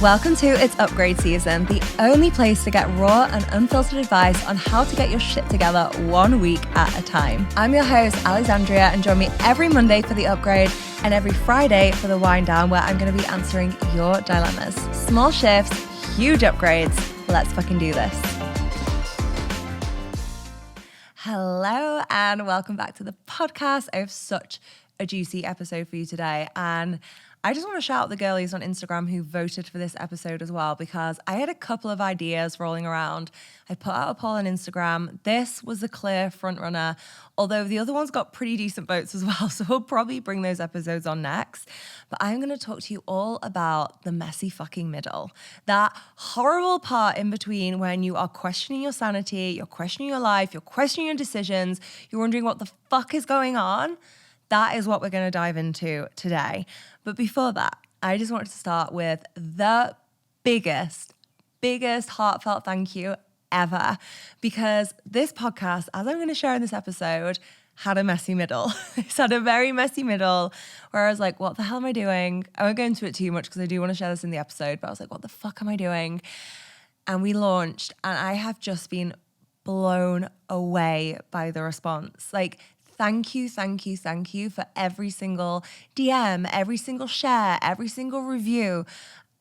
Welcome to It's Upgrade Season, the only place to get raw and unfiltered advice on how to get your shit together 1 week at a time. I'm your host, Alexandria, and join me every Monday for The Upgrade and every Friday for The Wind Down, where I'm going to be answering your dilemmas. Small shifts, huge upgrades. Let's fucking do this. Hello and welcome back to the podcast. I have such a juicy episode for you today, and I just want to shout out the girlies on Instagram who voted for this episode as well, because I had a couple of ideas rolling around. I put out a poll on Instagram. This was a clear front runner, although the other ones got pretty decent votes as well, so we'll probably bring those episodes on next. But I'm going to talk to you all about the messy fucking middle. That horrible part in between when you are questioning your sanity, you're questioning your life, you're questioning your decisions, you're wondering what the fuck is going on. That is what we're going to dive into today. But before that, I just wanted to start with the biggest heartfelt thank you ever, because this podcast, as I'm going to share in this episode, had a messy middle. It's had a very messy middle where I was like, what the hell am I doing? I won't go into it too much because I do want to share this in the episode, but I was like, what the fuck am I doing? And we launched, and I have just been blown away by the response. Like, thank you for every single DM, every single share, every single review.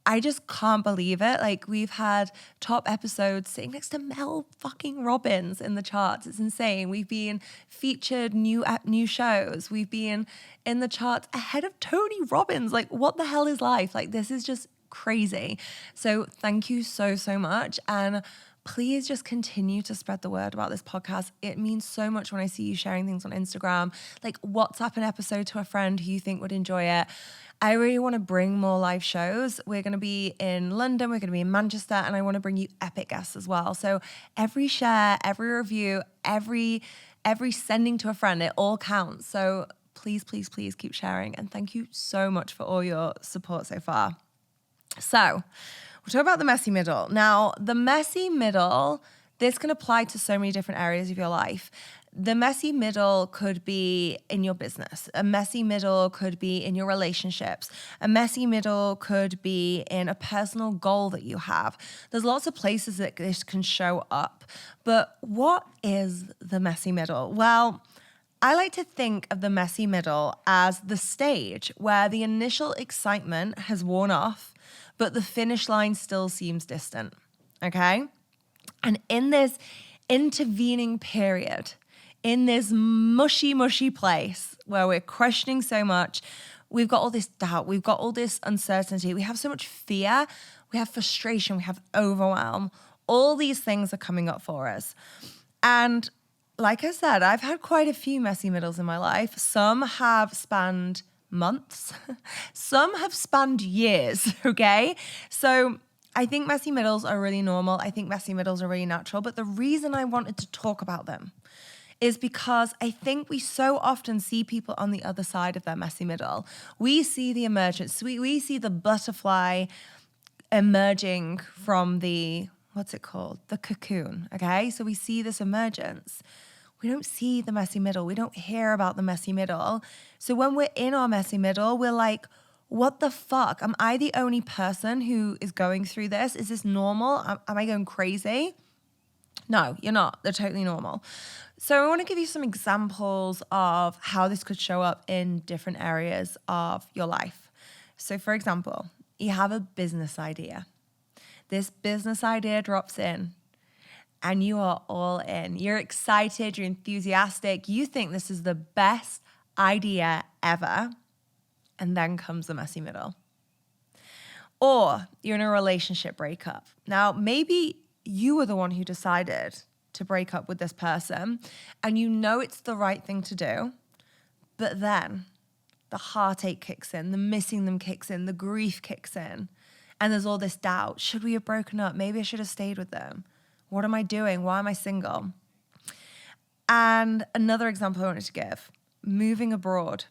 I just can't believe it. Like, we've had top episodes sitting next to Mel fucking Robbins in the charts. It's insane. We've been featured new shows. We've been in the charts ahead of Tony Robbins. Like, what the hell is life? Like, this is just crazy. So thank you so much. And please just continue to spread the word about this podcast. It means so much when I see you sharing things on Instagram, like WhatsApp an episode to a friend who you think would enjoy it. I really want to bring more live shows. We're going to be in London, we're going to be in Manchester, and I want to bring you epic guests as well. So every share, every review, every sending to a friend, it all counts. So please keep sharing. And thank you so much for all your support so far. So we'll talk about the messy middle. Now, the messy middle, this can apply to so many different areas of your life. The messy middle could be in your business. A messy middle could be in your relationships. A messy middle could be in a personal goal that you have. There's lots of places that this can show up. But what is the messy middle? Well, I like to think of the messy middle as the stage where the initial excitement has worn off, but the finish line still seems distant, okay? And in this intervening period, in this mushy place where we're questioning so much, we've got all this doubt, we've got all this uncertainty, we have so much fear, we have frustration, we have overwhelm. All these things are coming up for us. And like I said, I've had quite a few messy middles in my life. Some have spanned months. Some have spanned years, okay? So I think messy middles are really normal. I think messy middles are really natural. But the reason I wanted to talk about them is because I think we so often see people on the other side of their messy middle. We see the emergence. We see the butterfly emerging from the, what's it called? The cocoon, okay? So we see this emergence. We don't see the messy middle. We don't hear about the messy middle. So when we're in our messy middle, we're like, what the fuck? Am I the only person who is going through this? Is this normal? Am I going crazy? No, you're not. They're totally normal. So I want to give you some examples of how this could show up in different areas of your life. So for example, you have a business idea. This business idea drops in. And you are all in. You're excited, you're enthusiastic, you think this is the best idea ever. And then comes the messy middle. Or you're in a relationship breakup. Now, maybe you were the one who decided to break up with this person, and you know it's the right thing to do, but then the heartache kicks in, the missing them kicks in, the grief kicks in, and there's all this doubt. Should we have broken up? Maybe I should have stayed with them. What am I doing? Why am I single? And another example I wanted to give, moving abroad.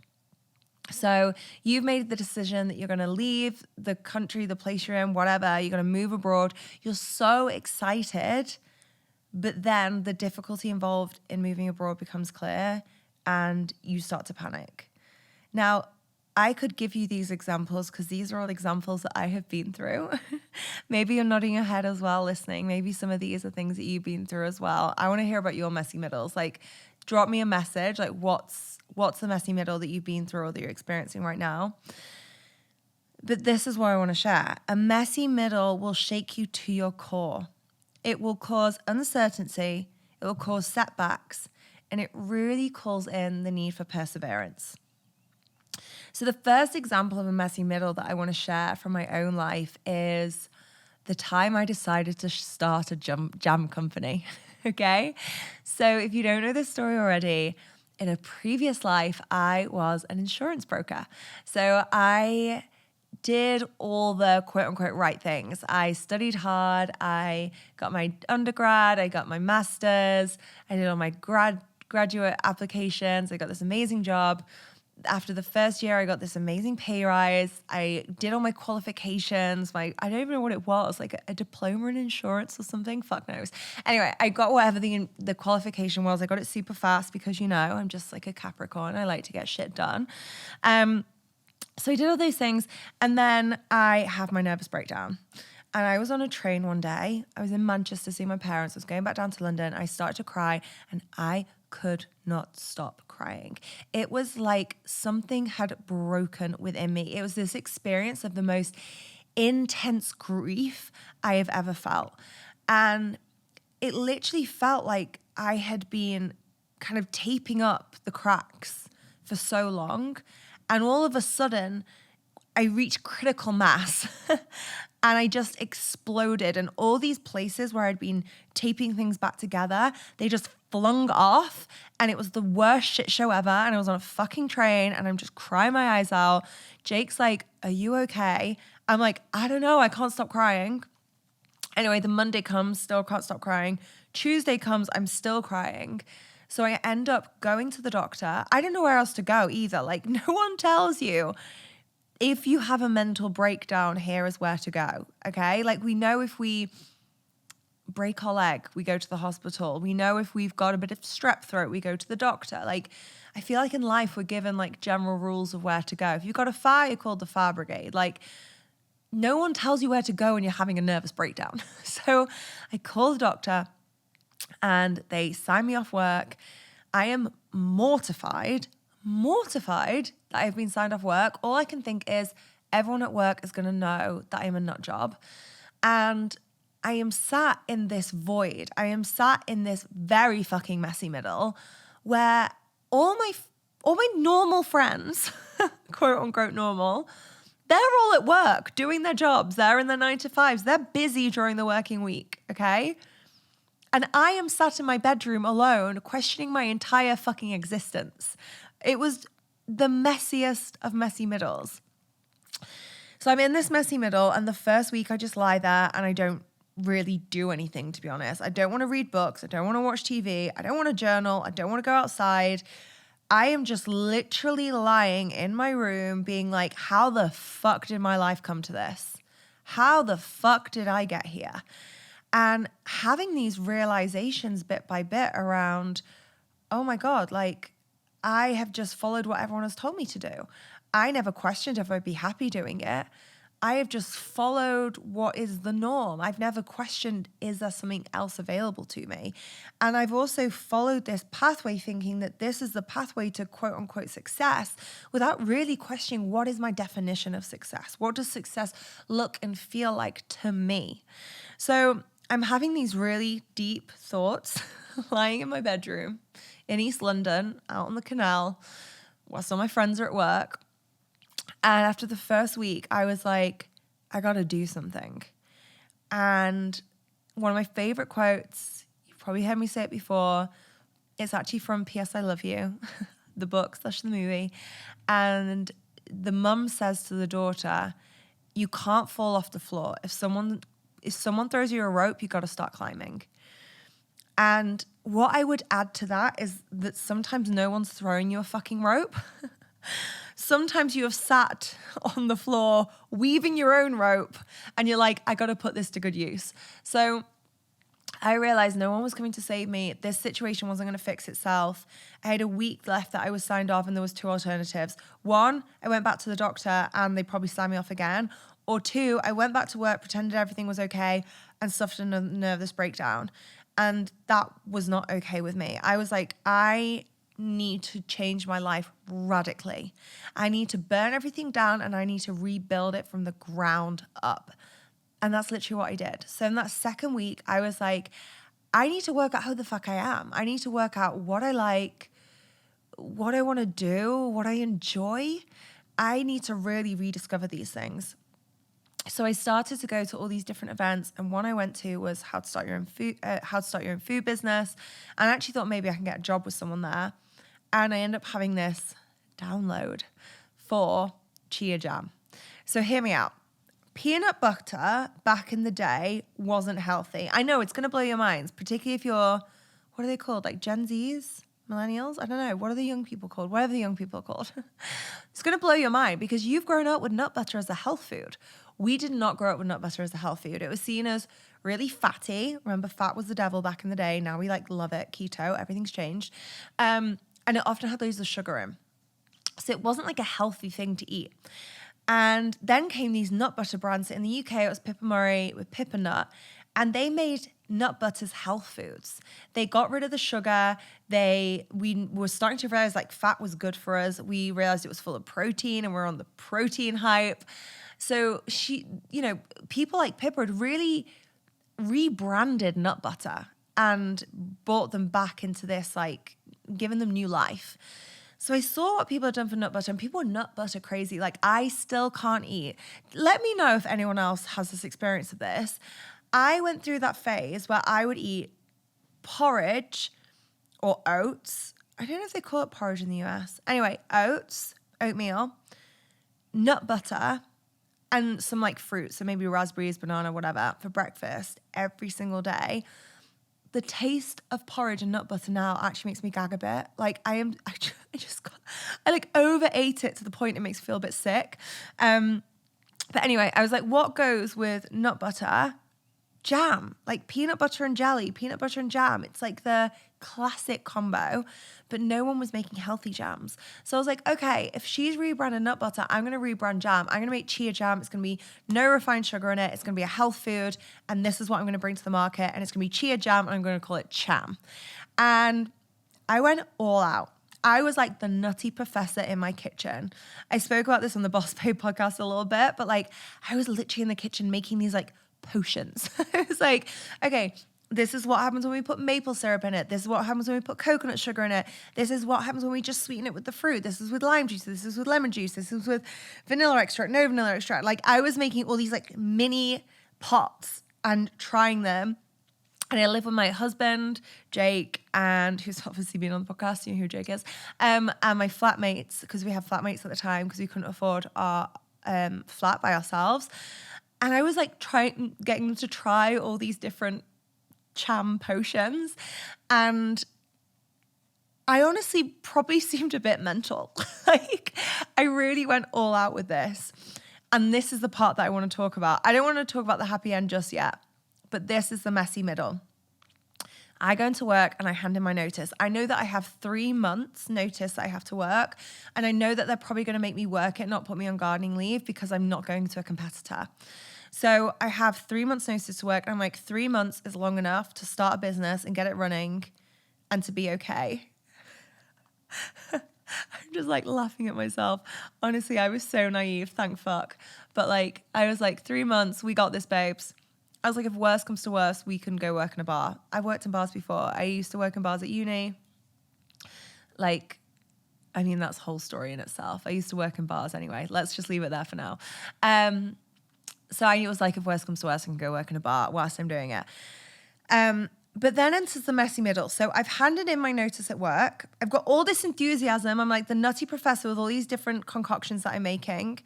So you've made the decision that you're going to leave the country, the place you're in, whatever. You're going to move abroad. You're so excited, but then the difficulty involved in moving abroad becomes clear and you start to panic. Now, I could give you these examples because these are all examples that I have been through. Maybe you're nodding your head as well, listening. Maybe some of these are things that you've been through as well. I want to hear about your messy middles. Like, drop me a message. Like, what's the messy middle that you've been through or that you're experiencing right now? But this is what I want to share. A messy middle will shake you to your core. It will cause uncertainty. It will cause setbacks. And it really calls in the need for perseverance. So the first example of a messy middle that I want to share from my own life is the time I decided to start a jam company, okay? So if you don't know this story already, in a previous life, I was an insurance broker. So I did all the quote unquote right things. I studied hard. I got my undergrad. I got my master's. I did all my graduate applications. I got this amazing job. After the first year, I got this amazing pay rise. I did all my qualifications. I don't even know what it was, like a diploma in insurance or something. Fuck knows. Anyway, I got whatever the qualification was. I got it super fast because, I'm just like a Capricorn. I like to get shit done. So I did all those things. And then I have my nervous breakdown. And I was on a train one day. I was in Manchester seeing my parents. I was going back down to London. I started to cry and I could not stop crying. It was like something had broken within me. It was this experience of the most intense grief I have ever felt. And it literally felt like I had been kind of taping up the cracks for so long. And all of a sudden, I reached critical mass and I just exploded. And all these places where I'd been taping things back together, they just flung off. And it was the worst shit show ever. And I was on a fucking train and I'm just crying my eyes out. Jake's like, "Are you okay?" I'm like, "I don't know. I can't stop crying." Anyway, the Monday comes, still can't stop crying. Tuesday comes, I'm still crying. So I end up going to the doctor. I don't know where else to go either. Like, no one tells you if you have a mental breakdown, here is where to go, okay? Like, we know if we break our leg, we go to the hospital. We know if we've got a bit of strep throat, we go to the doctor. Like, I feel like in life we're given like general rules of where to go. If you've got a fire, you're called the fire brigade. Like, no one tells you where to go when you're having a nervous breakdown. So I call the doctor and they sign me off work. I am mortified that I've been signed off work. All I can think is everyone at work is going to know that I'm a nut job. And I am sat in this void. I am sat in this very fucking messy middle where all my normal friends, quote unquote normal, they're all at work doing their jobs. They're in their 9 to 5s. They're busy during the working week, okay? And I am sat in my bedroom alone questioning my entire fucking existence. It was the messiest of messy middles. So I'm in this messy middle and the first week I just lie there and I don't really do anything, to be honest. I don't want to read books. I don't want to watch TV. I don't want to journal. I don't want to go outside. I am just literally lying in my room being like, how the fuck did my life come to this? How the fuck did I get here? And having these realizations bit by bit around, oh my God, like I have just followed what everyone has told me to do. I never questioned if I'd be happy doing it. I have just followed what is the norm. I've never questioned, is there something else available to me? And I've also followed this pathway thinking that this is the pathway to quote unquote success without really questioning what is my definition of success? What does success look and feel like to me? So I'm having these really deep thoughts lying in my bedroom in East London, out on the canal, whilst all my friends are at work. And after the first week, I was like, I got to do something. And one of my favorite quotes, you've probably heard me say it before, it's actually from P.S. I Love You, the book / the movie. And the mum says to the daughter, you can't fall off the floor. If someone throws you a rope, you got to start climbing. And what I would add to that is that sometimes no one's throwing you a fucking rope. Sometimes you have sat on the floor weaving your own rope and you're like, I got to put this to good use. So I realized no one was coming to save me. This situation wasn't going to fix itself. I had a week left that I was signed off, and there was two alternatives. One, I went back to the doctor and they probably signed me off again. Or two, I went back to work, pretended everything was okay, and suffered a nervous breakdown. And that was not okay with me. I was like, I need to change my life radically. I need to burn everything down and I need to rebuild it from the ground up. And that's literally what I did. So in that second week, I was like, I need to work out who the fuck I am. I need to work out what I like, what I want to do, what I enjoy. I need to really rediscover these things. So I started to go to all these different events, and one I went to was how to start your own food business. And I actually thought maybe I can get a job with someone there. And I ended up having this download for chia jam. So hear me out. Peanut butter back in the day wasn't healthy. I know it's going to blow your minds, particularly if you're, what are they called? Like Gen Zs? Millennials? I don't know. What are the young people called? Whatever the young people are called. It's going to blow your mind because you've grown up with nut butter as a health food. We did not grow up with nut butter as a health food. It was seen as really fatty. Remember, fat was the devil back in the day. Now we like love it. Keto, everything's changed. And it often had loads of sugar in. So it wasn't like a healthy thing to eat. And then came these nut butter brands. In the UK, it was Pippa Murray with Pippa Nut. And they made nut butters health foods. They got rid of the sugar. We were starting to realize like fat was good for us. We realized it was full of protein and we're on the protein hype. So people like Pippa had really rebranded nut butter and brought them back into this, like giving them new life. So I saw what people had done for nut butter and people were nut butter crazy. Like I still can't eat. Let me know if anyone else has this experience of this. I went through that phase where I would eat porridge or oats. I don't know if they call it porridge in the US. Anyway, oats, oatmeal, nut butter, and some like fruit. So maybe raspberries, banana, whatever, for breakfast every single day. The taste of porridge and nut butter now actually makes me gag a bit. Like I like overate it to the point it makes me feel a bit sick. But anyway, I was like, what goes with nut butter? Jam, like peanut butter and jelly, peanut butter and jam. It's like the classic combo, but no one was making healthy jams. So I was like, okay, if she's rebranded nut butter, I'm going to rebrand jam. I'm going to make chia jam. It's going to be no refined sugar in it. It's going to be a health food. And this is what I'm going to bring to the market. And it's going to be chia jam. And I'm going to call it cham. And I went all out. I was like the nutty professor in my kitchen. I spoke about this on the Boss Babe podcast a little bit, but like I was literally in the kitchen making these like potions. I was like, okay, this is what happens when we put maple syrup in it. This is what happens when we put coconut sugar in it. This is what happens when we just sweeten it with the fruit. This is with lime juice. This is with lemon juice. This is with vanilla extract, no vanilla extract. Like I was making all these like mini pots and trying them. And I live with my husband, Jake, and who's obviously been on the podcast, you know who Jake is, and my flatmates, because we have flatmates at the time because we couldn't afford our flat by ourselves. And I was like getting them to try all these different cham potions. And I honestly probably seemed a bit mental. Like I really went all out with this. And this is the part that I want to talk about. I don't want to talk about the happy end just yet, but this is the messy middle. I go into work and I hand in my notice. I know that I have 3 months notice that I have to work. And I know that they're probably going to make me work it, not put me on gardening leave because I'm not going to a competitor. So I have 3 months notice to work. And I'm like, 3 months is long enough to start a business and get it running and to be okay. I'm just like laughing at myself. Honestly, I was so naive, thank fuck. But like, I was like, 3 months, we got this, babes. I was like, if worse comes to worse, we can go work in a bar. I've worked in bars before. I used to work in bars at uni. Like, I mean, that's a whole story in itself. I used to work in bars anyway. Let's just leave it there for now. So I was like, if worse comes to worse, I can go work in a bar whilst I'm doing it. But then enters the messy middle. So I've handed in my notice at work. I've got all this enthusiasm. I'm like the nutty professor with all these different concoctions that I'm making.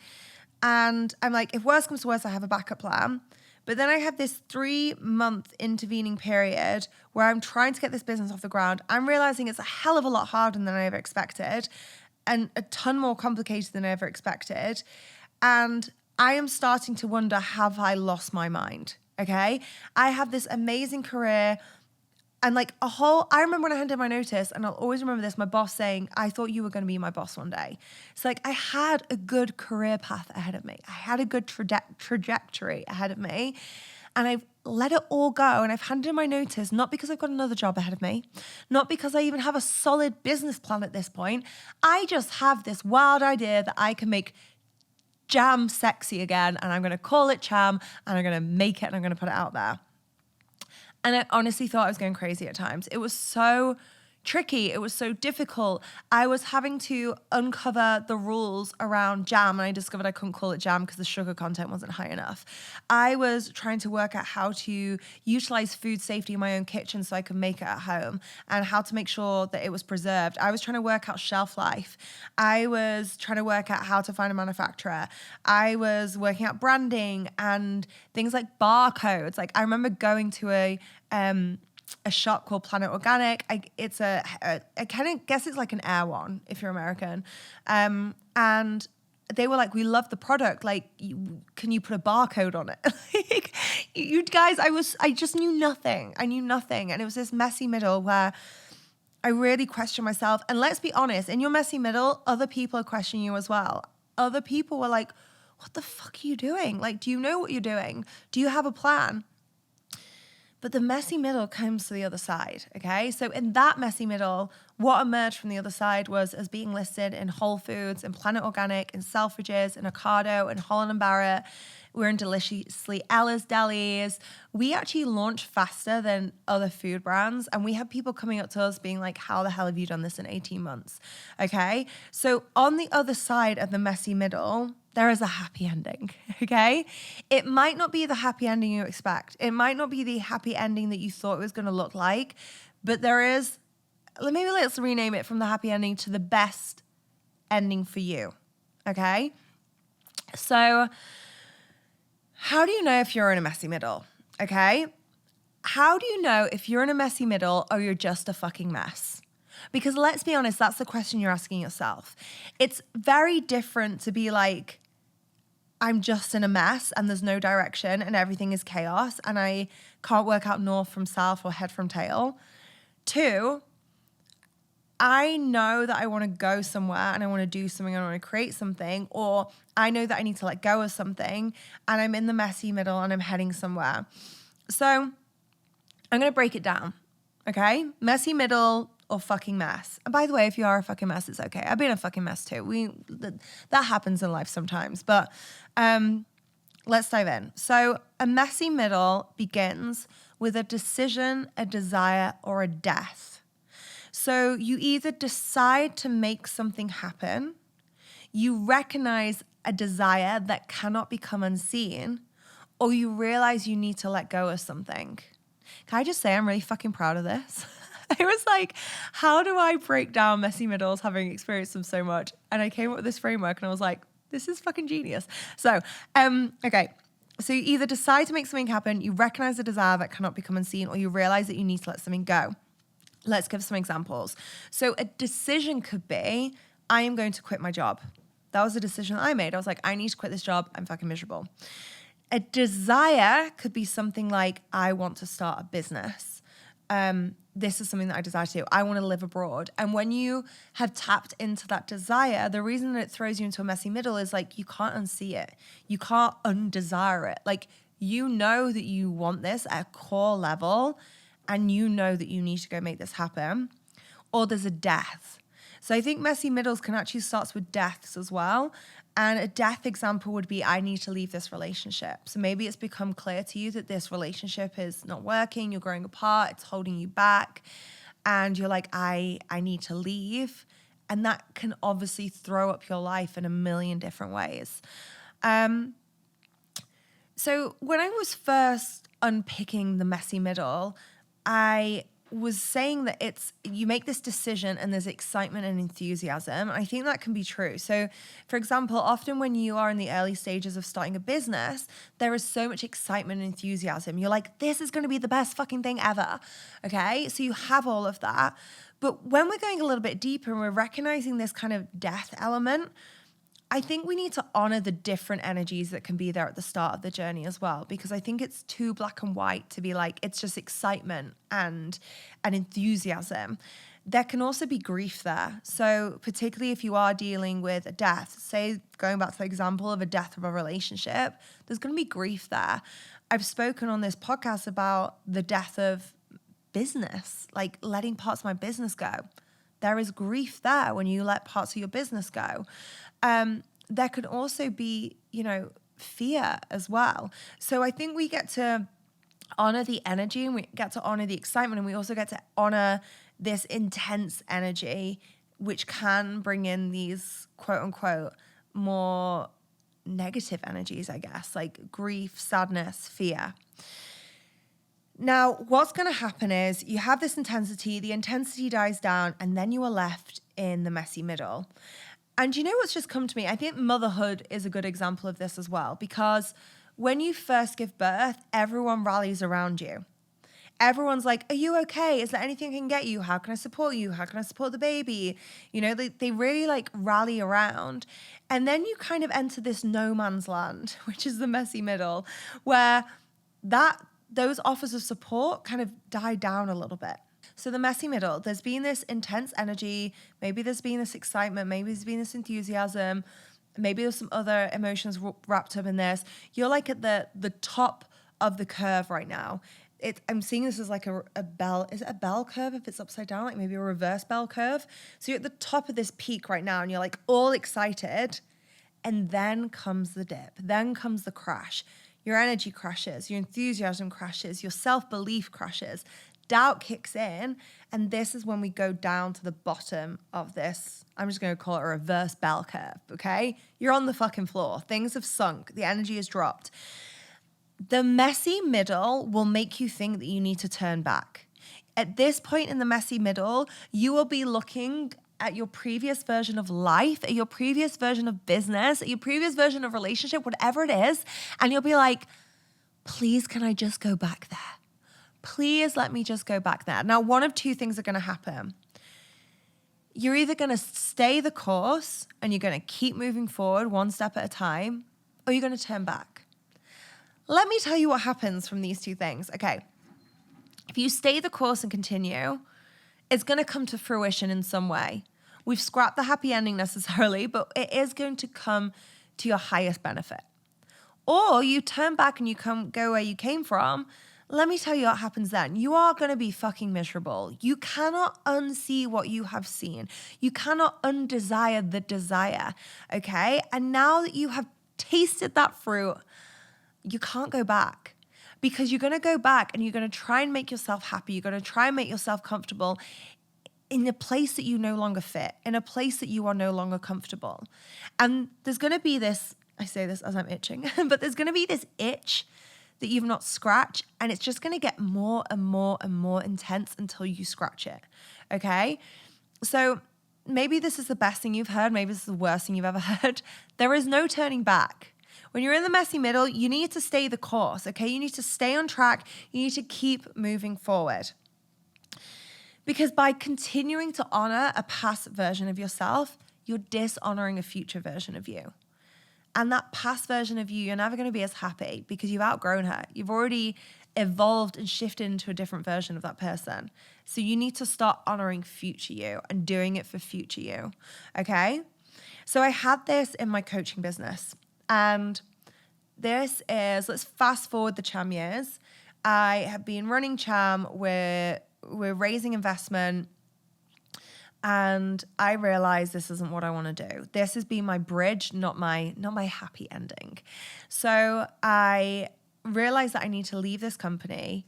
And I'm like, if worse comes to worse, I have a backup plan. But then I have this 3-month intervening period where I'm trying to get this business off the ground. I'm realizing it's a hell of a lot harder than I ever expected and a ton more complicated than I ever expected. And I am starting to wonder, have I lost my mind? okay? I have this amazing career. And like I remember when I handed in my notice, and I'll always remember this, my boss saying, I thought you were going to be my boss one day. So like I had a good career path ahead of me. I had a good trajectory ahead of me. And I've let it all go. And I've handed in my notice, not because I've got another job ahead of me, not because I even have a solid business plan at this point. I just have this wild idea that I can make jam sexy again. And I'm going to call it jam, and I'm going to make it, and I'm going to put it out there. And I honestly thought I was going crazy at times. It was so tricky. It was so difficult. I was having to uncover the rules around jam, and I discovered I couldn't call it jam because the sugar content wasn't high enough. I was trying to work out how to utilize food safety in my own kitchen so I could make it at home, and how to make sure that it was preserved. I was trying to work out shelf life. I was trying to work out how to find a manufacturer. I was working out branding and things like barcodes. Like I remember going to a shop called Planet Organic. I kind of guess it's like an Air One if you're American. And they were like, we love the product. Like, can you put a barcode on it? Like, you guys, I just knew nothing. I knew nothing. And it was this messy middle where I really questioned myself. And let's be honest, in your messy middle, other people are questioning you as well. Other people were like, what the fuck are you doing? Like, do you know what you're doing? Do you have a plan? But the messy middle comes to the other side, okay? So in that messy middle, what emerged from the other side was us being listed in Whole Foods, in Planet Organic, in Selfridges, in Ocado, in Holland & Barrett. We're in Deliciously Ella's Delis. We actually launched faster than other food brands, and we had people coming up to us being like, how the hell have you done this in 18 months, okay? So on the other side of the messy middle, there is a happy ending, okay? It might not be the happy ending you expect. It might not be the happy ending that you thought it was going to look like, but there is, maybe let's rename it from the happy ending to the best ending for you, okay? So how do you know if you're in a messy middle, okay? How do you know if you're in a messy middle or you're just a fucking mess? Because let's be honest, that's the question you're asking yourself. It's very different to be like, I'm just in a mess and there's no direction and everything is chaos and I can't work out north from south or head from tail. 2, I know that I want to go somewhere and I want to do something, I want to create something, or I know that I need to let go of something and I'm in the messy middle and I'm heading somewhere. So I'm going to break it down, okay? Messy middle or fucking mess. And by the way, if you are a fucking mess, it's okay. I've been a fucking mess too. That happens in life sometimes, but let's dive in. So a messy middle begins with a decision, a desire, or a death. So you either decide to make something happen, you recognize a desire that cannot become unseen, or you realize you need to let go of something. Can I just say I'm really fucking proud of this? I was like, how do I break down messy middles, having experienced them so much? And I came up with this framework and I was like, this is fucking genius. So, okay. So you either decide to make something happen, you recognize a desire that cannot become unseen, or you realize that you need to let something go. Let's give some examples. So a decision could be, I am going to quit my job. That was a decision I made. I was like, I need to quit this job. I'm fucking miserable. A desire could be something like, I want to start a business. This is something that I desire to do. I want to live abroad. And when you have tapped into that desire, the reason that it throws you into a messy middle is like, you can't unsee it. You can't undesire it. Like, you know that you want this at a core level and you know that you need to go make this happen. Or there's a death. So I think messy middles can actually start with deaths as well. And a death example would be, I need to leave this relationship. So maybe it's become clear to you that this relationship is not working, you're growing apart, it's holding you back, and you're like, I need to leave. And that can obviously throw up your life in a million different ways. So when I was first unpicking the messy middle, I was saying that you make this decision and there's excitement and enthusiasm. I think that can be true. So for example, often when you are in the early stages of starting a business, there is so much excitement and enthusiasm. You're like, this is going to be the best fucking thing ever. Okay. So you have all of that. But when we're going a little bit deeper and we're recognizing this kind of death element, I think we need to honor the different energies that can be there at the start of the journey as well, because I think it's too black and white to be like, it's just excitement and enthusiasm. There can also be grief there. So particularly if you are dealing with a death, say going back to the example of a death of a relationship, there's going to be grief there. I've spoken on this podcast about the death of business, like letting parts of my business go. There is grief there when you let parts of your business go. There could also be, fear as well. So I think we get to honor the energy, and we get to honor the excitement, and we also get to honor this intense energy, which can bring in these quote unquote more negative energies, I guess, like grief, sadness, fear. Now, what's going to happen is you have this intensity, the intensity dies down, and then you are left in the messy middle. And you know what's just come to me? I think motherhood is a good example of this as well, because when you first give birth, everyone rallies around you. Everyone's like, are you okay? Is there anything I can get you? How can I support you? How can I support the baby? They really like rally around. And then you kind of enter this no man's land, which is the messy middle, where those offers of support kind of die down a little bit. So the messy middle, there's been this intense energy, maybe there's been this excitement, maybe there's been this enthusiasm, maybe there's some other emotions wrapped up in this. You're like at the top of the curve right now. I'm seeing this as like a bell. Is it a bell curve if it's upside down? Like maybe a reverse bell curve. So you're at the top of this peak right now and you're like all excited. And then comes the dip. Then comes the crash. Your energy crashes. Your enthusiasm crashes. Your self-belief crashes. Doubt kicks in. And this is when we go down to the bottom of this. I'm just going to call it a reverse bell curve, okay? You're on the fucking floor. Things have sunk. The energy has dropped. The messy middle will make you think that you need to turn back. At this point in the messy middle, you will be looking at your previous version of life, at your previous version of business, at your previous version of relationship, whatever it is, and you'll be like, please, can I just go back there? Please let me just go back there. Now, one of two things are going to happen. You're either going to stay the course and you're going to keep moving forward one step at a time, or you're going to turn back. Let me tell you what happens from these two things. Okay, if you stay the course and continue, it's going to come to fruition in some way. We've scrapped the happy ending necessarily, but it is going to come to your highest benefit. Or you turn back and you go where you came from. Let me tell you what happens then. You are going to be fucking miserable. You cannot unsee what you have seen. You cannot undesire the desire, okay? And now that you have tasted that fruit, you can't go back, because you're going to go back and you're going to try and make yourself happy. You're going to try and make yourself comfortable in a place that you no longer fit, in a place that you are no longer comfortable. And there's going to be this, I say this as I'm itching, but there's going to be this itch that you've not scratched, and it's just going to get more and more and more intense until you scratch it, okay? So maybe this is the best thing you've heard. Maybe this is the worst thing you've ever heard. There is no turning back. When you're in the messy middle, you need to stay the course, okay? You need to stay on track. You need to keep moving forward. Because by continuing to honor a past version of yourself, you're dishonoring a future version of you. And that past version of you, you're never going to be as happy because you've outgrown her. You've already evolved and shifted into a different version of that person. So you need to start honoring future you and doing it for future you, okay? So I had this in my coaching business. And this is, let's fast forward the Cham years. I have been running Cham, we're raising investment, and I realized this isn't what I want to do. This has been my bridge, not my happy ending. So I realized that I need to leave this company.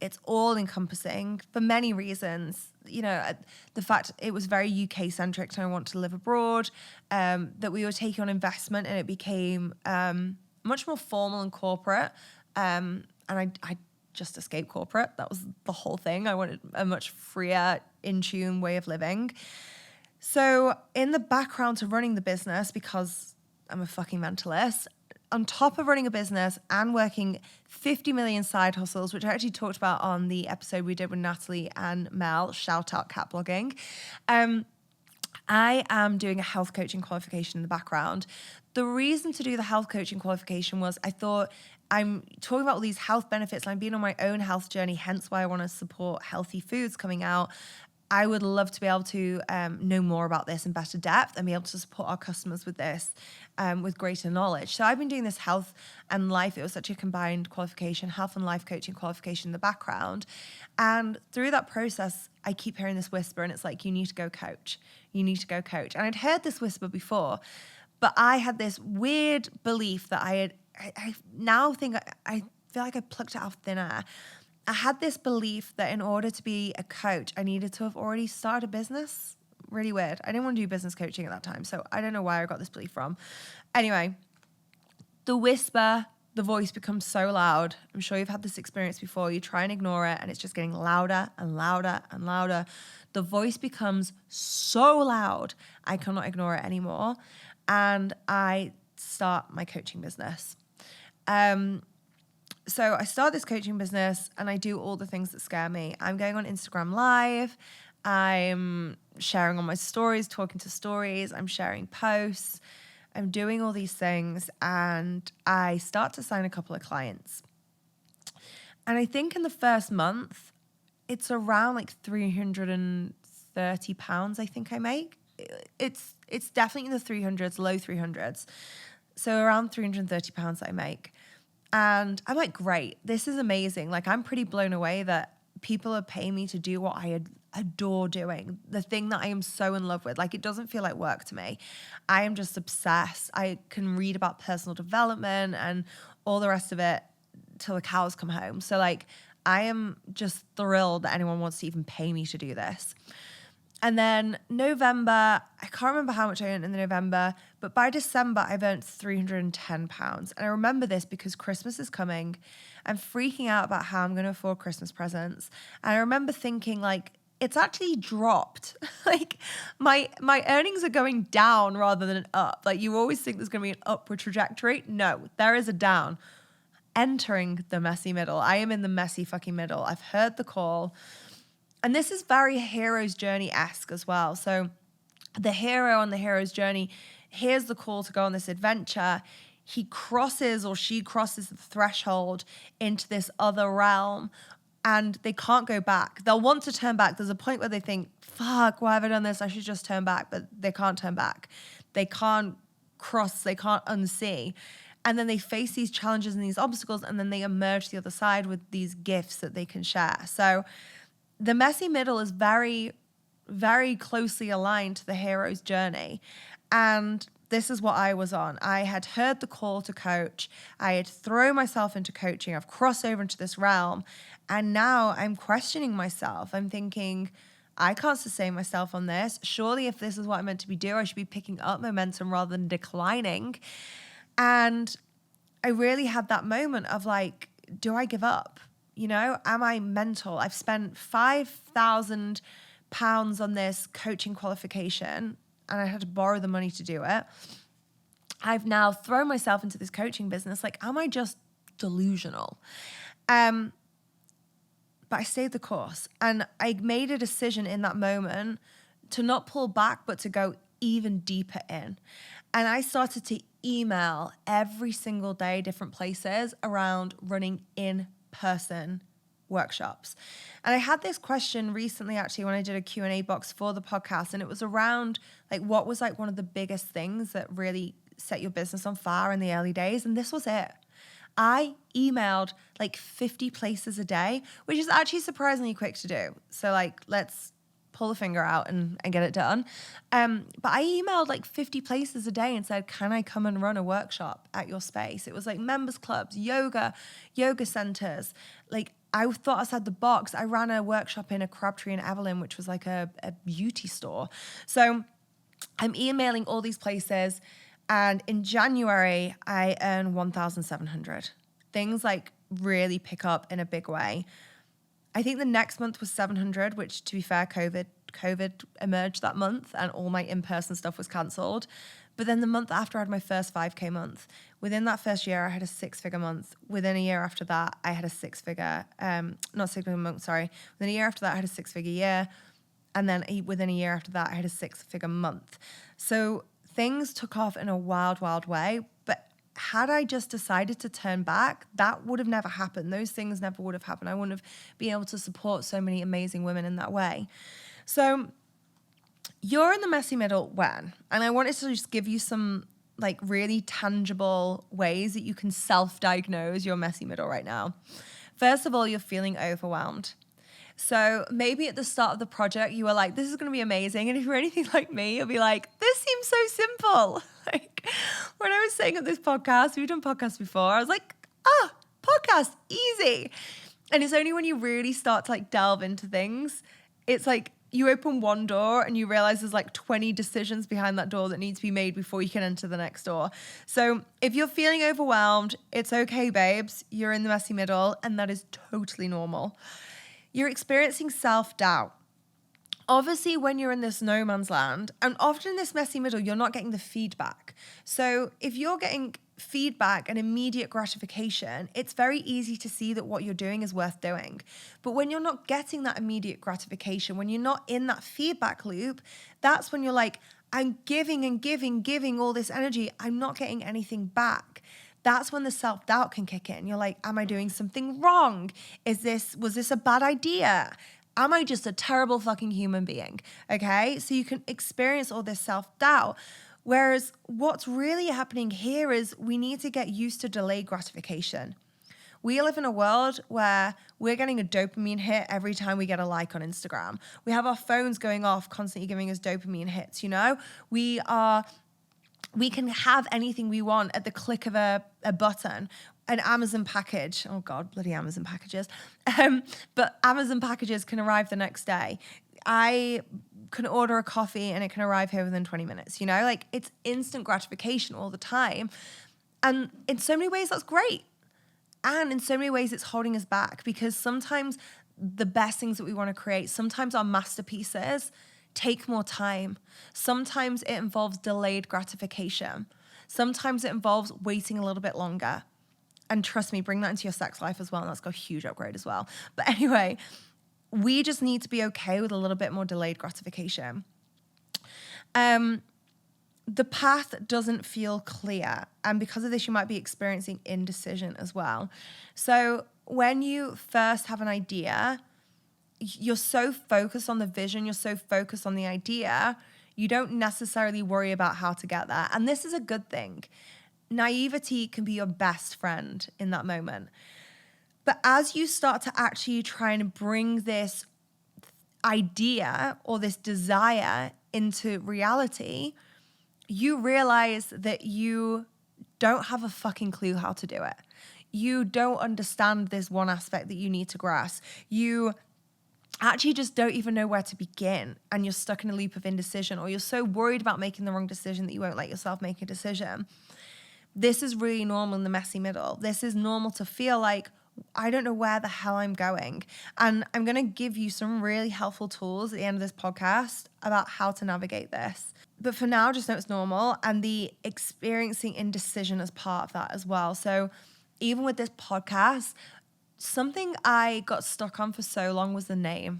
It's all encompassing for many reasons. The fact it was very UK centric and I want to live abroad, that we were taking on investment and it became much more formal and corporate. And I just escaped corporate. That was the whole thing. I wanted a much freer, in tune way of living. So in the background to running the business, because I'm a fucking mentalist, on top of running a business and working 50 million side hustles, which I actually talked about on the episode we did with Natalie and Mel, shout out cat blogging, I am doing a health coaching qualification in the background. The reason to do the health coaching qualification was I thought I'm talking about all these health benefits and I'm being on my own health journey, hence why I want to support healthy foods coming out. I would love to be able to know more about this in better depth and be able to support our customers with this with greater knowledge. So I've been doing this health and life. It was such a combined qualification, health and life coaching qualification in the background. And through that process, I keep hearing this whisper and it's like, you need to go coach. You need to go coach. And I'd heard this whisper before, but I had this weird belief that I now think I feel like I plucked it out of thin air. I had this belief that in order to be a coach, I needed to have already started a business. Really weird. I didn't want to do business coaching at that time, so I don't know where I got this belief from. Anyway, the whisper, the voice becomes so loud. I'm sure you've had this experience before. You try and ignore it, and it's just getting louder and louder and louder. The voice becomes so loud, I cannot ignore it anymore. And I start my coaching business. So I start this coaching business and I do all the things that scare me. I'm going on Instagram Live. I'm sharing on my stories, talking to stories. I'm sharing posts. I'm doing all these things and I start to sign a couple of clients. And I think in the first month, it's around like £330, I think I make. It's definitely in the 300s, low 300s. So around £330 that I make. And I'm like, great, this is amazing. Like, I'm pretty blown away that people are paying me to do what I adore doing, the thing that I am so in love with. Like, it doesn't feel like work to me. I am just obsessed. I can read about personal development and all the rest of it till the cows come home. So, like, I am just thrilled that anyone wants to even pay me to do this. And then November, I can't remember how much I earned in November, but by December, I've earned £310. And I remember this because Christmas is coming. I'm freaking out about how I'm going to afford Christmas presents. And I remember thinking, like, it's actually dropped. Like, my earnings are going down rather than up. Like, you always think there's going to be an upward trajectory. No, there is a down. Entering the messy middle. I am in the messy fucking middle. I've heard the call. And this is very hero's journey-esque as well. So the hero on the hero's journey hears the call to go on this adventure. He crosses or she crosses the threshold into this other realm and they can't go back. They'll want to turn back. There's a point where they think, fuck, why have I done this? I should just turn back. But they can't turn back. They can't cross. They can't unsee. And then they face these challenges and these obstacles and then they emerge the other side with these gifts that they can share. So the messy middle is very, very closely aligned to the hero's journey. And this is what I was on. I had heard the call to coach. I had thrown myself into coaching. I've crossed over into this realm. And now I'm questioning myself. I'm thinking, I can't sustain myself on this. Surely if this is what I'm meant to be doing, I should be picking up momentum rather than declining. And I really had that moment of like, do I give up? You know, am I mental? I've spent £5,000 on this coaching qualification and I had to borrow the money to do it. I've now thrown myself into this coaching business. Like, am I just delusional? But I stayed the course and I made a decision in that moment to not pull back, but to go even deeper in. And I started to email every single day, different places around running in-person workshops. And I had this question recently, actually, when I did a Q&A box for the podcast, and it was around like, what was like one of the biggest things that really set your business on fire in the early days? And this was it. I emailed like 50 places a day, which is actually surprisingly quick to do. So like, let's pull the finger out and get it done. But I emailed like 50 places a day and said, can I come and run a workshop at your space? It was like members clubs, yoga centers. Like, I thought outside the box. I ran a workshop in a Crabtree in Evelyn, which was like a beauty store. So I'm emailing all these places. And in January, I earn 1,700. Things like really pick up in a big way. I think the next month was 700, which, to be fair, COVID emerged that month and all my in-person stuff was cancelled. But then the month after, I had my first 5K month. Within that first year, I had a 6-figure month. Within a year after that, I had a 6-figure, not 6-figure month, sorry. Within a year after that, I had a 6-figure year. And then within a year after that, I had a 6-figure month. So things took off in a wild, wild way. But had I just decided to turn back, that would have never happened. Those things never would have happened. I wouldn't have been able to support so many amazing women in that way. So you're in the messy middle when? And I wanted to just give you some like really tangible ways that you can self-diagnose your messy middle right now. First of all, you're feeling overwhelmed. So maybe at the start of the project, you were like, this is going to be amazing. And if you're anything like me, you'll be like, this seems so simple. Like when I was setting up this podcast, we've done podcasts before. I was like, podcast, easy. And it's only when you really start to like delve into things, it's like you open one door and you realize there's like 20 decisions behind that door that need to be made before you can enter the next door. So if you're feeling overwhelmed, it's okay, babes. You're in the messy middle and that is totally normal. You're experiencing self-doubt. Obviously, when you're in this no man's land, and often in this messy middle, you're not getting the feedback. So if you're getting feedback and immediate gratification, it's very easy to see that what you're doing is worth doing. But when you're not getting that immediate gratification, when you're not in that feedback loop, that's when you're like, I'm giving and giving all this energy. I'm not getting anything back. That's when the self-doubt can kick in. You're like, am I doing something wrong? Was this a bad idea? Am I just a terrible fucking human being? Okay, so you can experience all this self-doubt. Whereas what's really happening here is we need to get used to delayed gratification. We live in a world where we're getting a dopamine hit every time we get a like on Instagram. We have our phones going off, constantly giving us dopamine hits, you know? We can have anything we want at the click of a button. An Amazon package, oh God, bloody Amazon packages. But Amazon packages can arrive the next day. I can order a coffee and it can arrive here within 20 minutes, you know? Like it's instant gratification all the time. And in so many ways, that's great. And in so many ways, it's holding us back because sometimes the best things that we want to create, sometimes our masterpieces take more time. Sometimes it involves delayed gratification. Sometimes it involves waiting a little bit longer. And trust me, bring that into your sex life as well. And that's got a huge upgrade as well. But anyway, we just need to be okay with a little bit more delayed gratification. The path doesn't feel clear. And because of this, you might be experiencing indecision as well. So when you first have an idea, you're so focused on the vision, you're so focused on the idea, you don't necessarily worry about how to get there. And this is a good thing. Naivety can be your best friend in that moment. But as you start to actually try and bring this idea or this desire into reality, you realize that you don't have a fucking clue how to do it. You don't understand this one aspect that you need to grasp. You actually just don't even know where to begin, and you're stuck in a loop of indecision, or you're so worried about making the wrong decision that you won't let yourself make a decision. This is really normal in the messy middle. This is normal to feel like, I don't know where the hell I'm going. And I'm going to give you some really helpful tools at the end of this podcast about how to navigate this. But for now, just know it's normal, and the experiencing indecision is part of that as well. So even with this podcast, something I got stuck on for so long was the name.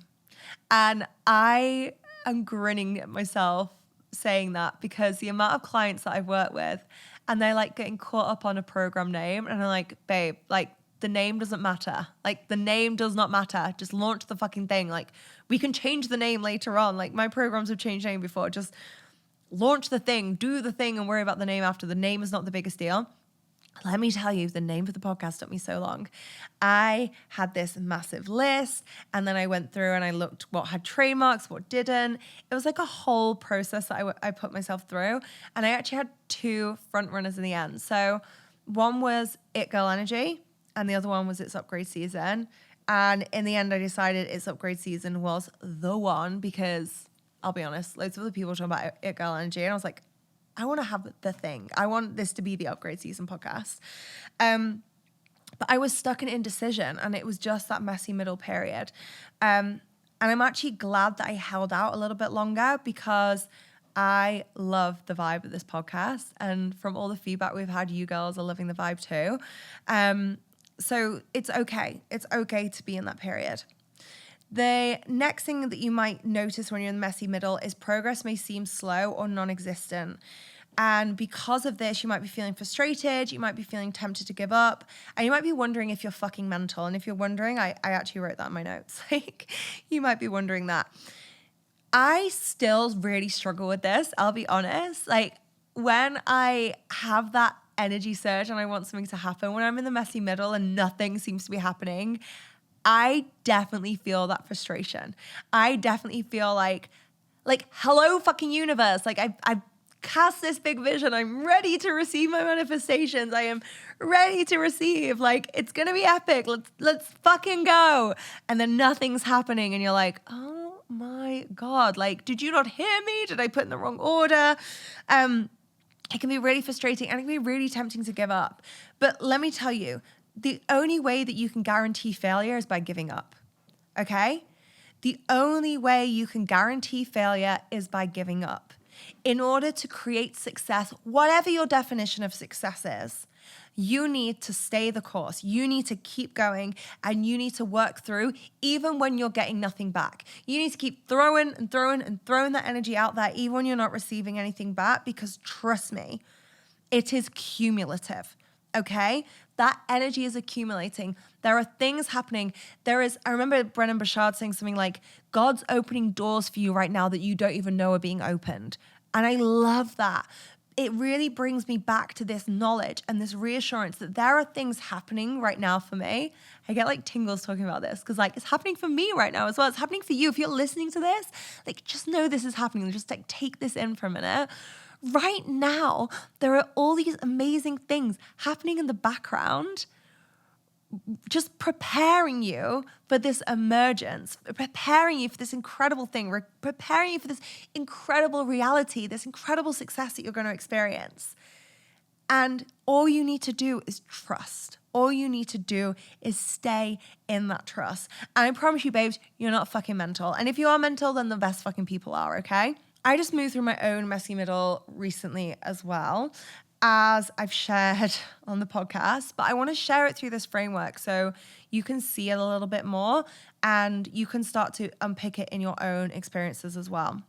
And I am grinning at myself saying that because the amount of clients that I've worked with, and they're like getting caught up on a program name, and I'm like, babe, like the name doesn't matter. Like the name does not matter. Just launch the fucking thing. Like we can change the name later on. Like my programs have changed name before. Just launch the thing, do the thing, and worry about the name after. The name is not the biggest deal. Let me tell you, the name for the podcast took me so long. I had this massive list, and then I went through and I looked what had trademarks, what didn't. It was like a whole process that I put myself through, and I actually had 2 front runners in the end. So one was It Girl Energy, and the other one was It's Upgrade Season. And in the end, I decided It's Upgrade Season was the one because, I'll be honest, loads of other people were talking about It Girl Energy, and I was like, I want to have the thing. I want this to be the Upgrade Season podcast. But I was stuck in indecision, and it was just that messy middle period. And I'm actually glad that I held out a little bit longer because I love the vibe of this podcast. And from all the feedback we've had, you girls are loving the vibe too. So it's okay. It's okay to be in that period. The next thing that you might notice when you're in the messy middle is progress may seem slow or non-existent. And because of this, you might be feeling frustrated, you might be feeling tempted to give up, and you might be wondering if you're fucking mental. And if you're wondering, I actually wrote that in my notes. Like, you might be wondering that. I still really struggle with this, I'll be honest. Like, when I have that energy surge and I want something to happen, when I'm in the messy middle and nothing seems to be happening, I definitely feel that frustration. I definitely feel like hello fucking universe. Like, I've cast this big vision. I'm ready to receive my manifestations. I am ready to receive. Like, it's gonna be epic. Let's fucking go. And then nothing's happening, and you're like, oh my God. Like, did you not hear me? Did I put in the wrong order? It can be really frustrating, and it can be really tempting to give up. But let me tell you, the only way that you can guarantee failure is by giving up. Okay? The only way you can guarantee failure is by giving up. In order to create success, whatever your definition of success is, you need to stay the course. You need to keep going, and you need to work through even when you're getting nothing back. You need to keep throwing that energy out there even when you're not receiving anything back, because trust me, it is cumulative. Okay? That energy is accumulating. There are things happening. I remember Brennan Burchard saying something like, God's opening doors for you right now that you don't even know are being opened. And I love that. It really brings me back to this knowledge and this reassurance that there are things happening right now for me. I get like tingles talking about this because like it's happening for me right now as well. It's happening for you. If you're listening to this, like just know this is happening. Just like take this in for a minute. Right now, there are all these amazing things happening in the background, just preparing you for this emergence, preparing you for this incredible thing, preparing you for this incredible reality, this incredible success that you're going to experience. And all you need to do is trust. All you need to do is stay in that trust. And I promise you, babes, you're not fucking mental. And if you are mental, then the best fucking people are, okay? I just moved through my own messy middle recently as well, as I've shared on the podcast, but I want to share it through this framework so you can see it a little bit more and you can start to unpick it in your own experiences as well.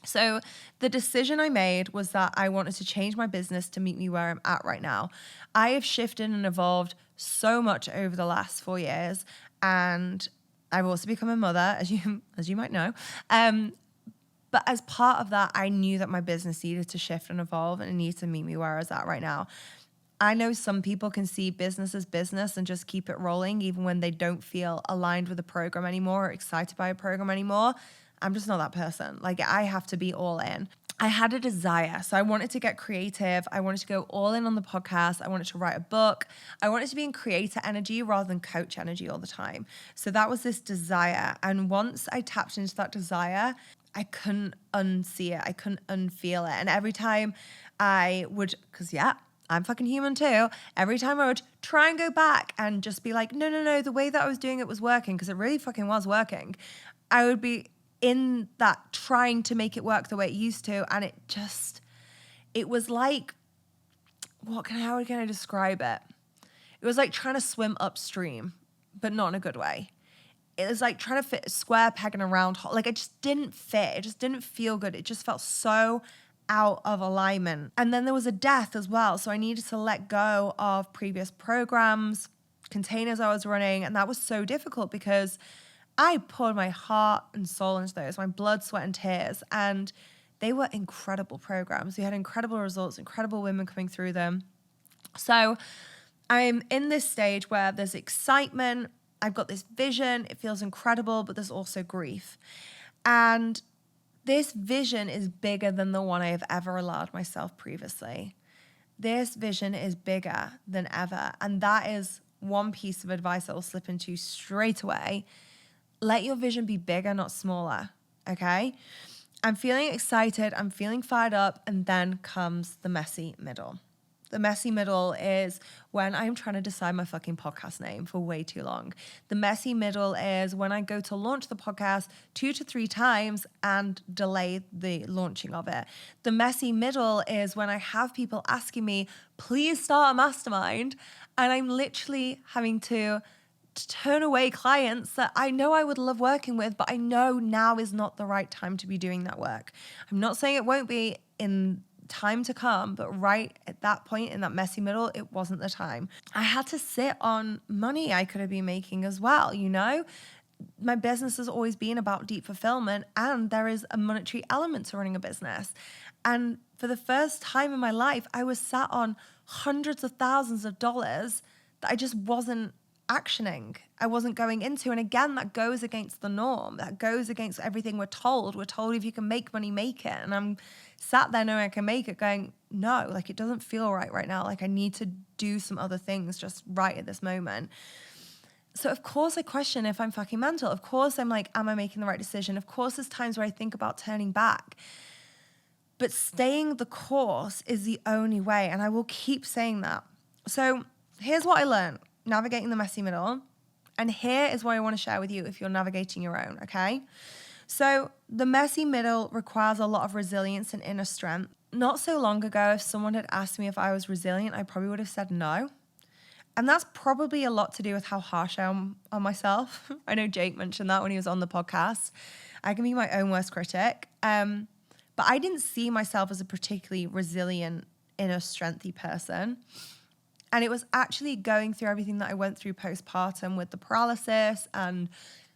So the decision I made was that I wanted to change my business to meet me where I'm at right now. I have shifted and evolved so much over the last 4 years, and I've also become a mother, as you might know. But as part of that, I knew that my business needed to shift and evolve, and it needed to meet me where I was at right now. I know some people can see business as business and just keep it rolling even when they don't feel aligned with a program anymore or excited by a program anymore. I'm just not that person. Like, I have to be all in. I had a desire. So I wanted to get creative. I wanted to go all in on the podcast. I wanted to write a book. I wanted to be in creator energy rather than coach energy all the time. So that was this desire. And once I tapped into that desire, I couldn't unsee it. I couldn't unfeel it. And every time I would, because yeah, I'm fucking human too. Every time I would try and go back and just be like, no, the way that I was doing it was working, because it really fucking was working. I would be in that trying to make it work the way it used to. And it was like, how can I describe it? It was like trying to swim upstream, but not in a good way. It was like trying to fit a square peg in a round hole. Like, it just didn't fit. It just didn't feel good. It just felt so out of alignment. And then there was a death as well. So I needed to let go of previous programs, containers I was running. And that was so difficult because I poured my heart and soul into those, my blood, sweat, and tears. And they were incredible programs. We had incredible results, incredible women coming through them. So I'm in this stage where there's excitement. I've got this vision. It feels incredible, but there's also grief. And this vision is bigger than the one I have ever allowed myself previously. This vision is bigger than ever. And that is one piece of advice that will slip into straight away. Let your vision be bigger, not smaller, okay? I'm feeling excited. I'm feeling fired up. And then comes the messy middle. The messy middle is when I'm trying to decide my fucking podcast name for way too long. The messy middle is when I go to launch the podcast 2 to 3 times and delay the launching of it. The messy middle is when I have people asking me, please start a mastermind. And I'm literally having to to turn away clients that I know I would love working with, but I know now is not the right time to be doing that work. I'm not saying it won't be in time to come, but right at that point in that messy middle, it wasn't the time. I had to sit on money I could have been making as well, you know? My business has always been about deep fulfillment, and there is a monetary element to running a business. And for the first time in my life, I was sat on hundreds of thousands of dollars that I just wasn't actioning. I wasn't going into. And again, that goes against the norm. That goes against everything we're told. We're told if you can make money, make it. And I'm sat there knowing I can make it going, no, like it doesn't feel right now. Like I need to do some other things just right at this moment. So of course I question if I'm fucking mental. Of course I'm like, am I making the right decision? Of course there's times where I think about turning back. But staying the course is the only way. And I will keep saying that. So here's what I learned, navigating the messy middle. And here is what I want to share with you if you're navigating your own, okay? So the messy middle requires a lot of resilience and inner strength. Not so long ago, if someone had asked me if I was resilient, I probably would have said no. And that's probably a lot to do with how harsh I am on myself. I know Jake mentioned that when he was on the podcast. I can be my own worst critic. But I didn't see myself as a particularly resilient, inner strengthy person. And it was actually going through everything that I went through postpartum with the paralysis and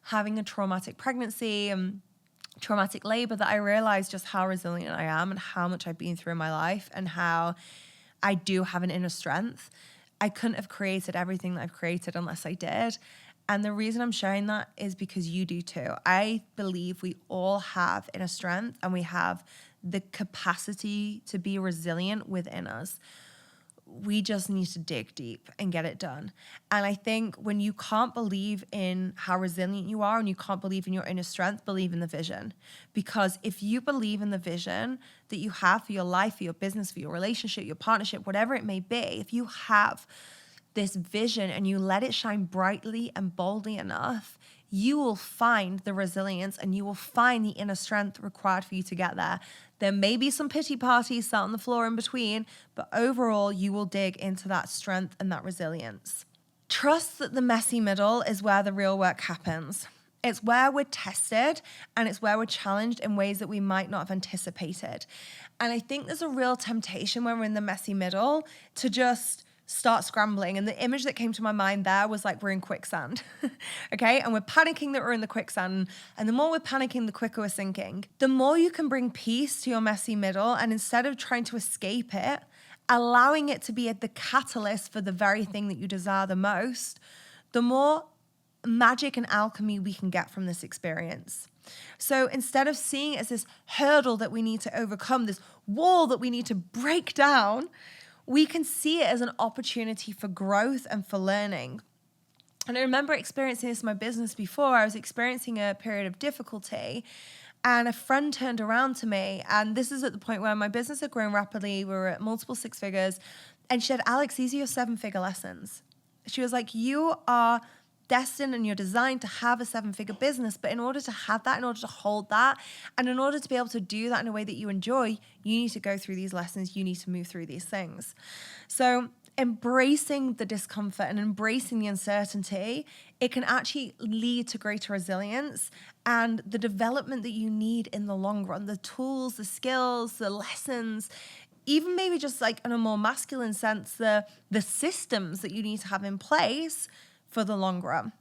having a traumatic pregnancy and traumatic labor that I realized just how resilient I am and how much I've been through in my life and how I do have an inner strength. I couldn't have created everything that I've created unless I did. And the reason I'm sharing that is because you do too. I believe we all have inner strength and we have the capacity to be resilient within us. We just need to dig deep and get it done. And I think when you can't believe in how resilient you are and you can't believe in your inner strength, believe in the vision. Because if you believe in the vision that you have for your life, for your business, for your relationship, your partnership, whatever it may be, if you have this vision and you let it shine brightly and boldly enough, you will find the resilience and you will find the inner strength required for you to get there. There may be some pity parties sat on the floor in between, but overall you will dig into that strength and that resilience. Trust that the messy middle is where the real work happens. It's where we're tested and it's where we're challenged in ways that we might not have anticipated. And I think there's a real temptation when we're in the messy middle to just start scrambling. And the image that came to my mind there was like we're in quicksand, okay? And we're panicking that we're in the quicksand. And the more we're panicking, the quicker we're sinking. The more you can bring peace to your messy middle, and instead of trying to escape it, allowing it to be the catalyst for the very thing that you desire the most, the more magic and alchemy we can get from this experience. So instead of seeing it as this hurdle that we need to overcome, this wall that we need to break down, we can see it as an opportunity for growth and for learning. And I remember experiencing this in my business before. I was experiencing a period of difficulty and a friend turned around to me, and this is at the point where my business had grown rapidly. We were at multiple six figures, and she said, Alex, these are your 7-figure lessons. She was like, you are destined and you're designed to have a 7-figure business, but in order to have that, in order to hold that, and in order to be able to do that in a way that you enjoy, you need to go through these lessons, you need to move through these things. So embracing the discomfort and embracing the uncertainty, it can actually lead to greater resilience and the development that you need in the long run, the tools, the skills, the lessons, even maybe just like in a more masculine sense, the systems that you need to have in place for the long run.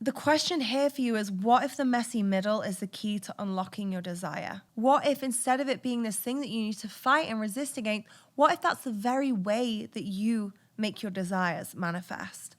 The question here for you is, what if the messy middle is the key to unlocking your desire? What if instead of it being this thing that you need to fight and resist against, what if that's the very way that you make your desires manifest?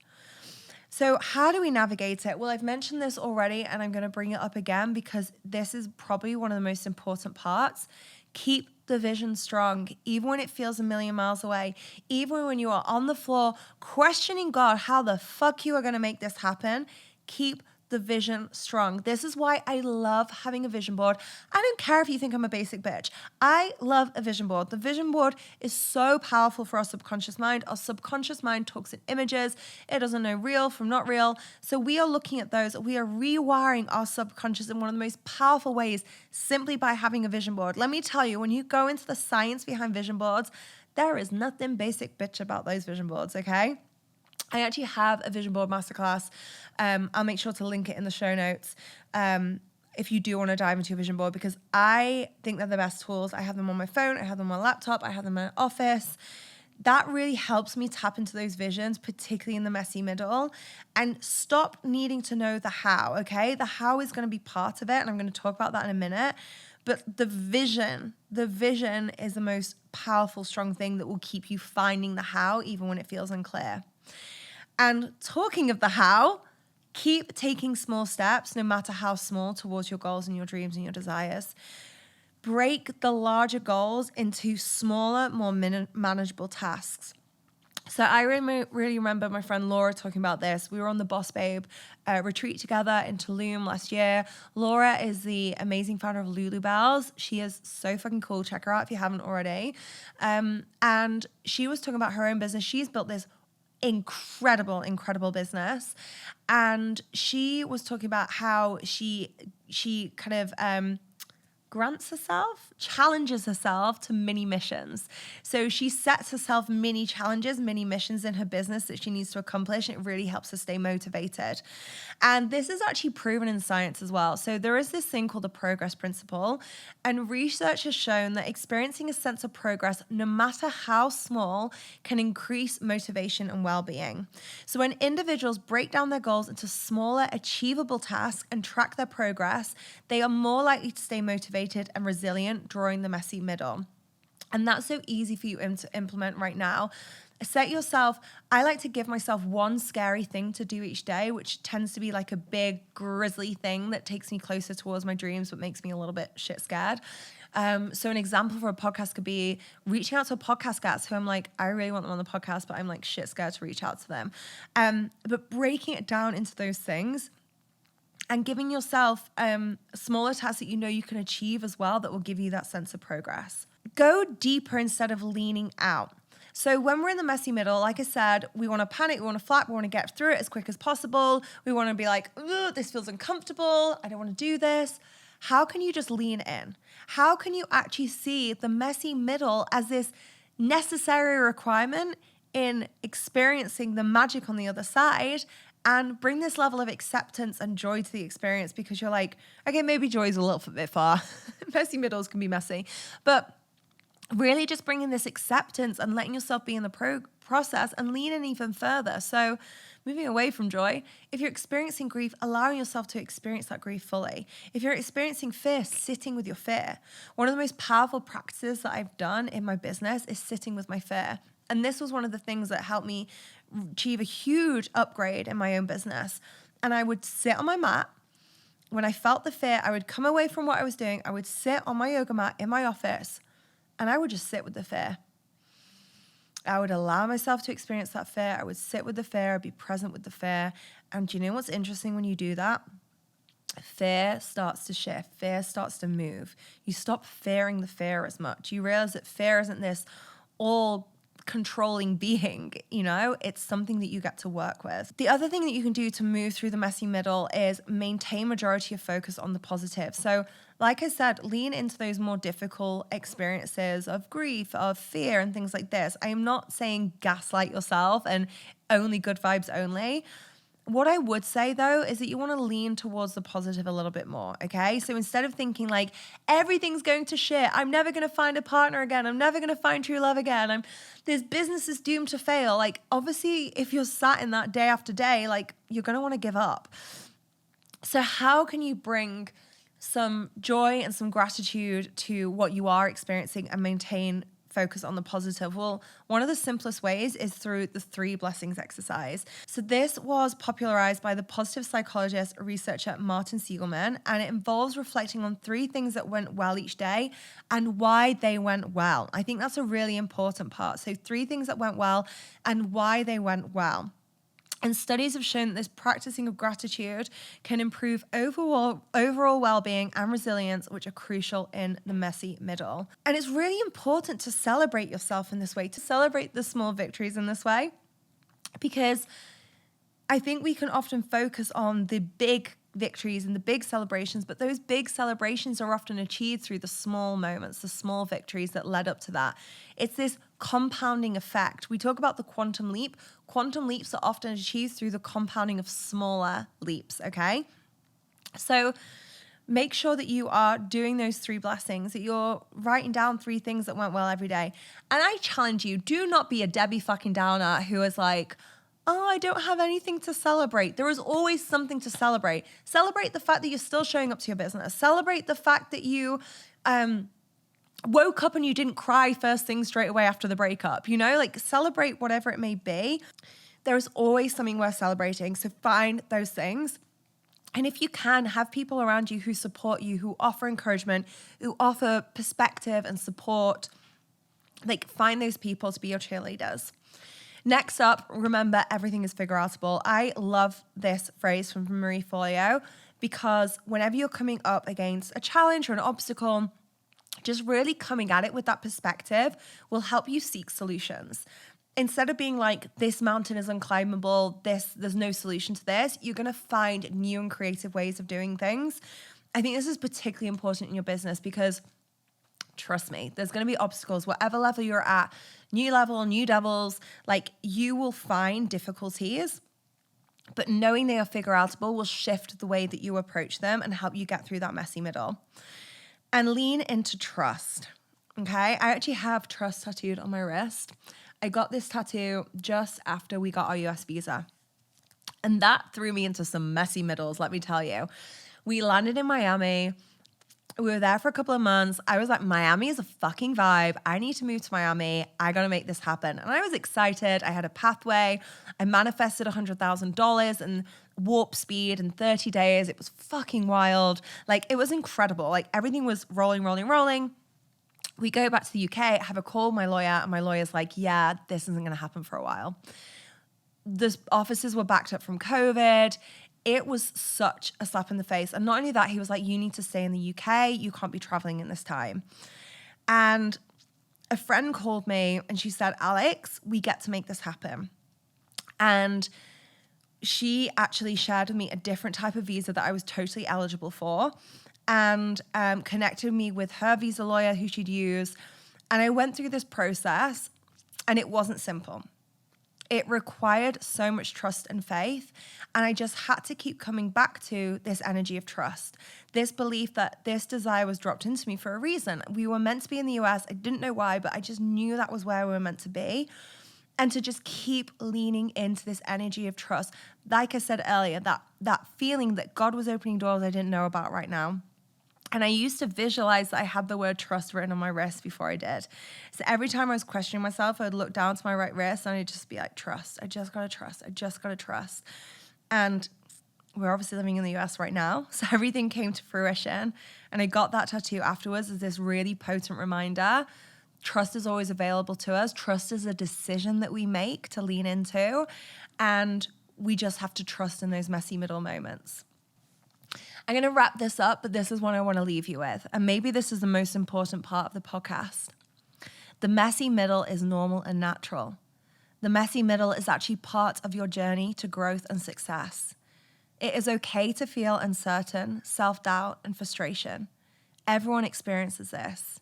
So how do we navigate it? Well, I've mentioned this already and I'm going to bring it up again because this is probably one of the most important parts. Keep the vision strong, even when it feels a million miles away, even when you are on the floor questioning God, how the fuck you are going to make this happen. Keep the vision strong. This is why I love having a vision board. I don't care if you think I'm a basic bitch. I love a vision board. The vision board is so powerful for our subconscious mind. Our subconscious mind talks in images. It doesn't know real from not real. So we are looking at those. We are rewiring our subconscious in one of the most powerful ways simply by having a vision board. Let me tell you, when you go into the science behind vision boards, there is nothing basic bitch about those vision boards, okay? I actually have a vision board masterclass. I'll make sure to link it in the show notes if you do want to dive into a vision board, because I think they're the best tools. I have them on my phone, I have them on my laptop, I have them in my office. That really helps me tap into those visions, particularly in the messy middle, and stop needing to know the how, okay? The how is going to be part of it, and I'm going to talk about that in a minute. But the vision is the most powerful, strong thing that will keep you finding the how, even when it feels unclear. And talking of the how, keep taking small steps, no matter how small, towards your goals and your dreams and your desires. Break the larger goals into smaller, more manageable tasks. So I really remember my friend Laura talking about this. We were on the Boss Babe retreat together in Tulum last year. Laura is the amazing founder of Lulu Bells. She is so fucking cool. Check her out if you haven't already. And she was talking about her own business. She's built this incredible business. And she was talking about how she kind of challenges herself to mini missions. So she sets herself mini challenges, mini missions in her business that she needs to accomplish. And it really helps her stay motivated. And this is actually proven in science as well. So there is this thing called the progress principle. And research has shown that experiencing a sense of progress, no matter how small, can increase motivation and well-being. So when individuals break down their goals into smaller, achievable tasks and track their progress, they are more likely to stay motivated and resilient during the messy middle. And that's so easy for you to implement right now. Set yourself, I like to give myself one scary thing to do each day, which tends to be like a big grisly thing that takes me closer towards my dreams, but makes me a little bit shit scared. So an example for a podcast could be reaching out to a podcast guest who I'm like, I really want them on the podcast, but I'm like shit scared to reach out to them. But breaking it down into those things and giving yourself smaller tasks that you know you can achieve as well that will give you that sense of progress. Go deeper instead of leaning out. So when we're in the messy middle, like I said, we want to panic, we want to flap, we want to get through it as quick as possible. We want to be like, this feels uncomfortable. I don't want to do this. How can you just lean in? How can you actually see the messy middle as this necessary requirement in experiencing the magic on the other side, and bring this level of acceptance and joy to the experience? Because you're like, okay, maybe joy is a little bit far. Messy middles can be messy. But really just bringing this acceptance and letting yourself be in the process and lean in even further. So moving away from joy, if you're experiencing grief, allowing yourself to experience that grief fully. If you're experiencing fear, sitting with your fear. One of the most powerful practices that I've done in my business is sitting with my fear. And this was one of the things that helped me achieve a huge upgrade in my own business. And I would sit on my mat. When I felt the fear, I would come away from what I was doing. I would sit on my yoga mat in my office, and I would just sit with the fear. I would allow myself to experience that fear. I would sit with the fear. I'd be present with the fear. And do you know what's interesting when you do that? Fear starts to shift. Fear starts to move. You stop fearing the fear as much. You realize that fear isn't this all controlling being, it's something that you get to work with. The other thing that you can do to move through the messy middle is maintain majority of focus on the positive. So like I said, lean into those more difficult experiences of grief, of fear, and things like this. I am not saying gaslight yourself and only good vibes only. What I would say, though, is that you want to lean towards the positive a little bit more, okay? So instead of thinking like, everything's going to shit, I'm never going to find a partner again, I'm never going to find true love again, this business is doomed to fail. Like, obviously, if you're sat in that day after day, like, you're going to want to give up. So how can you bring some joy and some gratitude to what you are experiencing and maintain focus on the positive? Well, one of the simplest ways is through the 3 blessings exercise. So this was popularized by the positive psychologist, researcher Martin Siegelman, and it involves reflecting on 3 things that went well each day and why they went well. I think that's a really important part. So 3 things that went well and why they went well. And studies have shown that this practicing of gratitude can improve overall well-being and resilience, which are crucial in the messy middle. And it's really important to celebrate yourself in this way, to celebrate the small victories in this way, because I think we can often focus on the big victories and the big celebrations, but those big celebrations are often achieved through the small moments, the small victories that led up to that. It's this compounding effect. We talk about the quantum leap. Quantum leaps are often achieved through the compounding of smaller leaps, okay? So make sure that you are doing those 3 blessings, that you're writing down 3 things that went well every day. And I challenge you, do not be a Debbie fucking Downer who is like, oh, I don't have anything to celebrate. There is always something to celebrate. Celebrate the fact that you're still showing up to your business. Celebrate the fact that you woke up and you didn't cry first thing straight away after the breakup. You know, like celebrate whatever it may be. There is always something worth celebrating. So find those things. And if you can, have people around you who support you, who offer encouragement, who offer perspective and support. Like find those people to be your cheerleaders. Next up, remember everything is figure outable. I love this phrase from Marie Forleo because whenever you're coming up against a challenge or an obstacle, just really coming at it with that perspective will help you seek solutions. Instead of being like, this mountain is unclimbable, there's no solution to this, you're going to find new and creative ways of doing things. I think this is particularly important in your business because trust me, there's going to be obstacles, whatever level you're at, new level, new devils, like you will find difficulties, but knowing they are figure outable will shift the way that you approach them and help you get through that messy middle. And lean into trust, okay? I actually have trust tattooed on my wrist. I got this tattoo just after we got our US visa. And that threw me into some messy middles, let me tell you. We landed in Miami. We were there for a couple of months. I was like, Miami is a fucking vibe. I need to move to Miami. I got to make this happen. And I was excited. I had a pathway. I manifested $100,000 in warp speed in 30 days. It was fucking wild. Like, it was incredible. Like, everything was rolling. We go back to the UK, I have a call with my lawyer, and my lawyer's like, yeah, this isn't going to happen for a while. The offices were backed up from COVID. It was such a slap in the face. And not only that, he was like, you need to stay in the UK. You can't be traveling in this time. And a friend called me and she said, Alex, we get to make this happen. And she actually shared with me a different type of visa that I was totally eligible for and connected me with her visa lawyer who she'd use. And I went through this process and it wasn't simple. It required so much trust and faith. And I just had to keep coming back to this energy of trust, this belief that this desire was dropped into me for a reason. We were meant to be in the US. I didn't know why, but I just knew that was where we were meant to be. And to just keep leaning into this energy of trust. Like I said earlier, that feeling that God was opening doors I didn't know about right now. And I used to visualize that I had the word trust written on my wrist before I did. So every time I was questioning myself, I would look down to my right wrist and I'd just be like, trust. I just gotta trust. I just gotta trust. And we're obviously living in the US right now. So everything came to fruition. And I got that tattoo afterwards as this really potent reminder. Trust is always available to us. Trust is a decision that we make to lean into. And we just have to trust in those messy middle moments. I'm going to wrap this up, but this is what I want to leave you with. And maybe this is the most important part of the podcast. The messy middle is normal and natural. The messy middle is actually part of your journey to growth and success. It is okay to feel uncertain, self-doubt, and frustration. Everyone experiences this.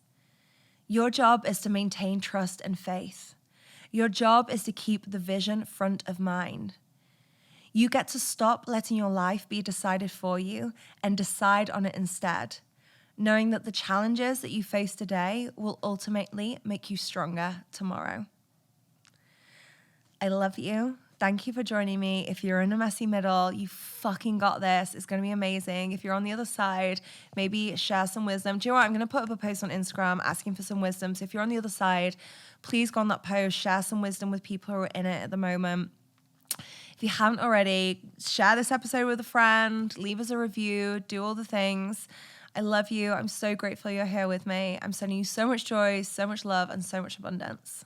Your job is to maintain trust and faith. Your job is to keep the vision front of mind. You get to stop letting your life be decided for you and decide on it instead, knowing that the challenges that you face today will ultimately make you stronger tomorrow. I love you. Thank you for joining me. If you're in a messy middle, you fucking got this. It's going to be amazing. If you're on the other side, maybe share some wisdom. Do you know what? I'm going to put up a post on Instagram asking for some wisdom. So if you're on the other side, please go on that post, share some wisdom with people who are in it at the moment. If you haven't already, share this episode with a friend, leave us a review, do all the things. I love you. I'm so grateful you're here with me. I'm sending you so much joy, so much love, and so much abundance.